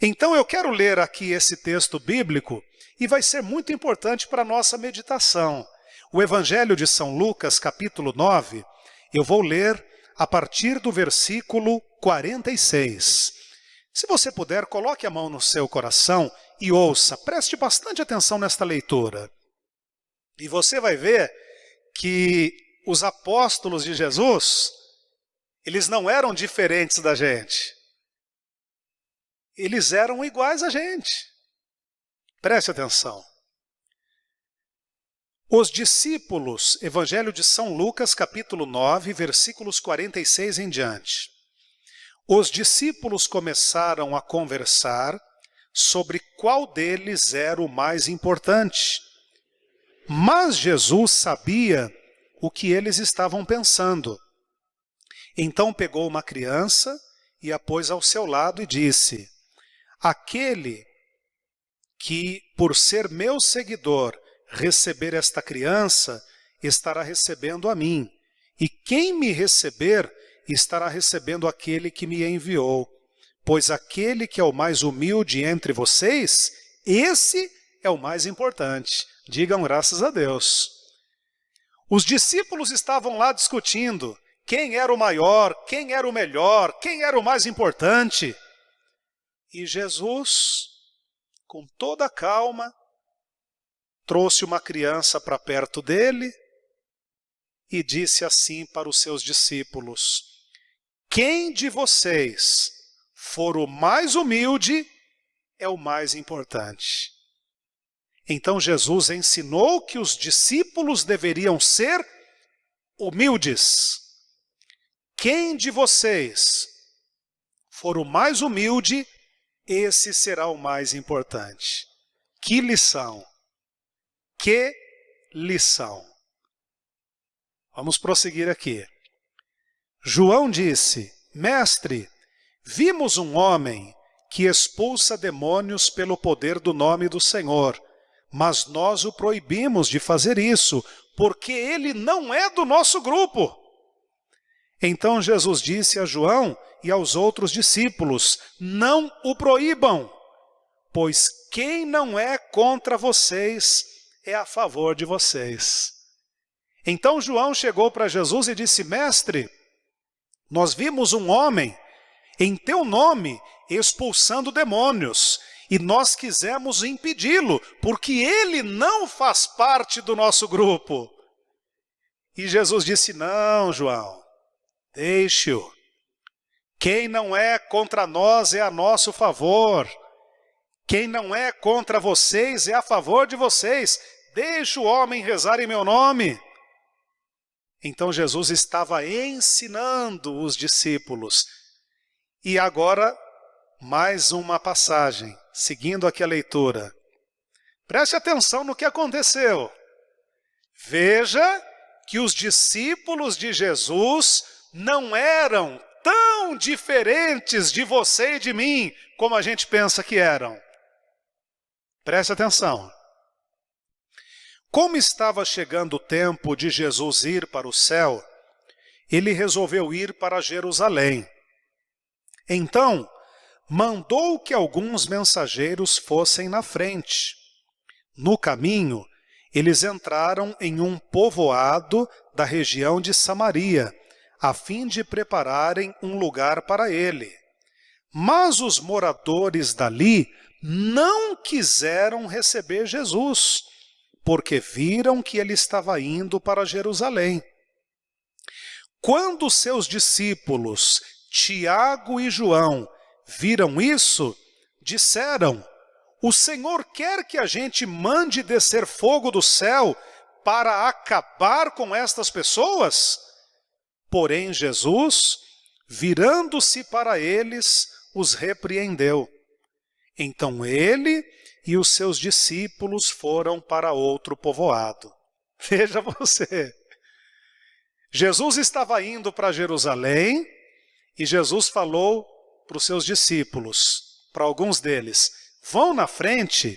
Então eu quero ler aqui esse texto bíblico e vai ser muito importante para a nossa meditação. O Evangelho de São Lucas, capítulo 9, eu vou ler a partir do versículo 46. Se você puder, coloque a mão no seu coração e ouça, preste bastante atenção nesta leitura. E você vai ver que os apóstolos de Jesus, eles não eram diferentes da gente. Eles eram iguais a gente. Preste atenção. Os discípulos, Evangelho de São Lucas, capítulo 9, versículos 46 em diante. Os discípulos começaram a conversar sobre qual deles era o mais importante. Mas Jesus sabia o que eles estavam pensando. Então pegou uma criança e a pôs ao seu lado e disse: aquele que, por ser meu seguidor, receber esta criança, estará recebendo a mim. E quem me receber, estará recebendo aquele que me enviou. Pois aquele que é o mais humilde entre vocês, esse é o mais importante. Digam graças a Deus. Os discípulos estavam lá discutindo quem era o maior, quem era o melhor, quem era o mais importante. E Jesus, com toda a calma, trouxe uma criança para perto dele e disse assim para os seus discípulos: quem de vocês for o mais humilde é o mais importante. Então Jesus ensinou que os discípulos deveriam ser humildes. Quem de vocês for o mais humilde, esse será o mais importante. Que lição! Que lição! Vamos prosseguir aqui. João disse: mestre, vimos um homem que expulsa demônios pelo poder do nome do Senhor, mas nós o proibimos de fazer isso, porque ele não é do nosso grupo. Então Jesus disse a João e aos outros discípulos: não o proíbam, pois quem não é contra vocês é a favor de vocês. Então João chegou para Jesus e disse: mestre, nós vimos um homem em teu nome expulsando demônios, e nós quisemos impedi-lo, porque ele não faz parte do nosso grupo. E Jesus disse: não, João, deixe-o. Quem não é contra nós é a nosso favor. Quem não é contra vocês é a favor de vocês. Deixe o homem rezar em meu nome. Então Jesus estava ensinando os discípulos. E agora, mais uma passagem, seguindo aqui a leitura. Preste atenção no que aconteceu. Veja que os discípulos de Jesus não eram tão diferentes de você e de mim, como a gente pensa que eram. Preste atenção. Como estava chegando o tempo de Jesus ir para o céu, ele resolveu ir para Jerusalém. Então, mandou que alguns mensageiros fossem na frente. No caminho, eles entraram em um povoado da região de Samaria, a fim de prepararem um lugar para ele. Mas os moradores dali não quiseram receber Jesus, porque viram que ele estava indo para Jerusalém. Quando seus discípulos, Tiago e João, viram isso, disseram: o Senhor quer que a gente mande descer fogo do céu para acabar com estas pessoas? Porém Jesus, virando-se para eles, os repreendeu. Então ele e os seus discípulos foram para outro povoado. Veja você. Jesus estava indo para Jerusalém e Jesus falou para os seus discípulos, para alguns deles: vão na frente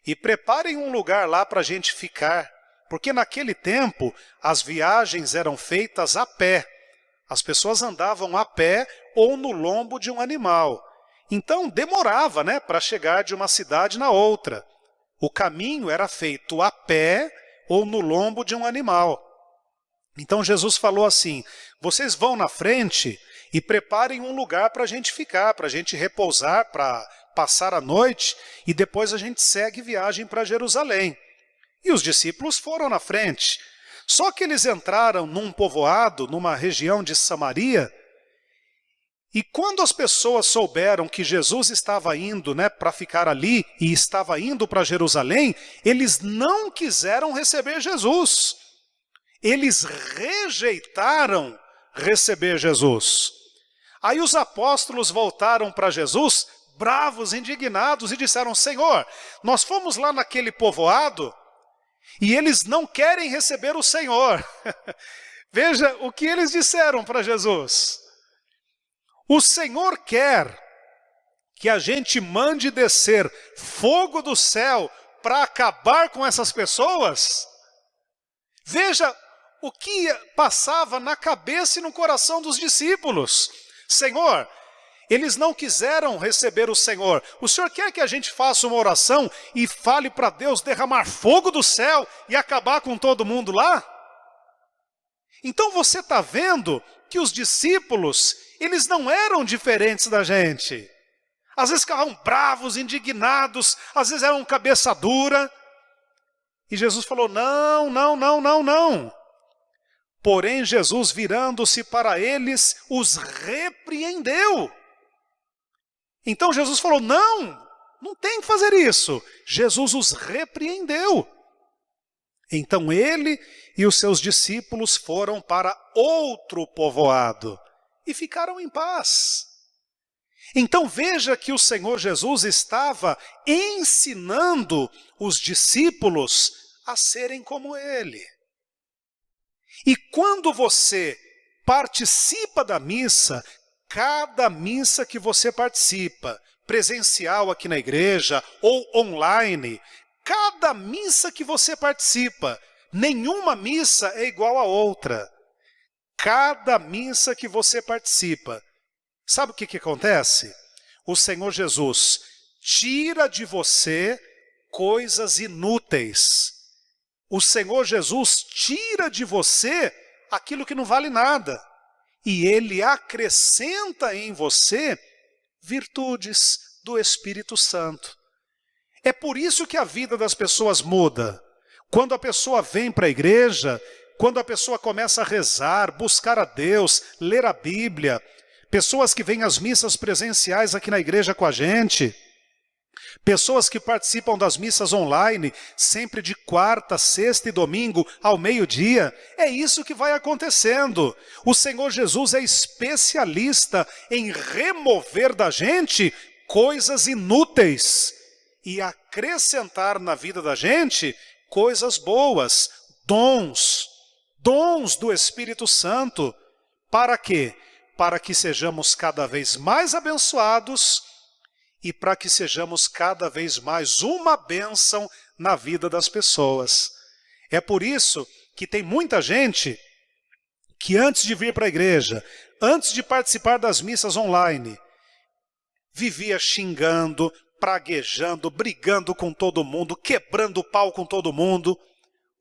e preparem um lugar lá para a gente ficar, porque naquele tempo as viagens eram feitas a pé. As pessoas andavam a pé ou no lombo de um animal. Então demorava, né, para chegar de uma cidade na outra. O caminho era feito a pé ou no lombo de um animal. Então Jesus falou assim: vocês vão na frente e preparem um lugar para a gente ficar, para a gente repousar, para passar a noite, e depois a gente segue viagem para Jerusalém. E os discípulos foram na frente. Só que eles entraram num povoado, numa região de Samaria, e quando as pessoas souberam que Jesus estava indo, né, para ficar ali e estava indo para Jerusalém, eles não quiseram receber Jesus. Eles rejeitaram receber Jesus. Aí os apóstolos voltaram para Jesus, bravos, indignados, e disseram: Senhor, nós fomos lá naquele povoado e eles não querem receber o Senhor. Veja o que eles disseram para Jesus. O Senhor quer que a gente mande descer fogo do céu para acabar com essas pessoas? Veja o que passava na cabeça e no coração dos discípulos. Senhor, eles não quiseram receber o Senhor. O Senhor quer que a gente faça uma oração e fale para Deus derramar fogo do céu e acabar com todo mundo lá? Então você está vendo que os discípulos, eles não eram diferentes da gente. Às vezes ficavam bravos, indignados, às vezes eram cabeça dura. E Jesus falou: não, não, não, não, não. Porém, Jesus, virando-se para eles, os repreendeu. Então Jesus falou: não, não tem que fazer isso. Jesus os repreendeu. Então ele e os seus discípulos foram para outro povoado e ficaram em paz. Então veja que o Senhor Jesus estava ensinando os discípulos a serem como ele. E quando você participa da missa, cada missa que você participa, presencial aqui na igreja ou online, cada missa que você participa, nenhuma missa é igual a outra. Cada missa que você participa, sabe o que acontece? O Senhor Jesus tira de você coisas inúteis. O Senhor Jesus tira de você aquilo que não vale nada. E Ele acrescenta em você virtudes do Espírito Santo. É por isso que a vida das pessoas muda. Quando a pessoa vem para a igreja, quando a pessoa começa a rezar, buscar a Deus, ler a Bíblia, pessoas que vêm às missas presenciais aqui na igreja com a gente, pessoas que participam das missas online, sempre de quarta, sexta e domingo, ao meio-dia, é isso que vai acontecendo. O Senhor Jesus é especialista em remover da gente coisas inúteis e acrescentar na vida da gente coisas boas, dons do Espírito Santo. Para quê? Para que sejamos cada vez mais abençoados e para que sejamos cada vez mais uma bênção na vida das pessoas. É por isso que tem muita gente que antes de vir para a igreja, antes de participar das missas online, vivia xingando, praguejando, brigando com todo mundo, quebrando o pau com todo mundo.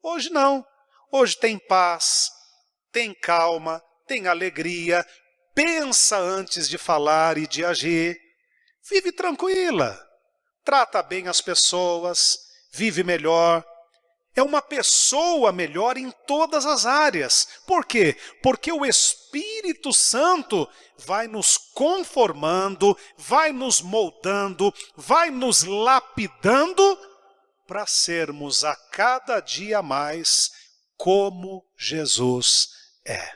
Hoje não. Hoje tem paz, tem calma, tem alegria, pensa antes de falar e de agir, vive tranquila, trata bem as pessoas, vive melhor. É uma pessoa melhor em todas as áreas. Por quê? Porque o Espírito Santo vai nos conformando, vai nos moldando, vai nos lapidando para sermos a cada dia mais como Jesus é.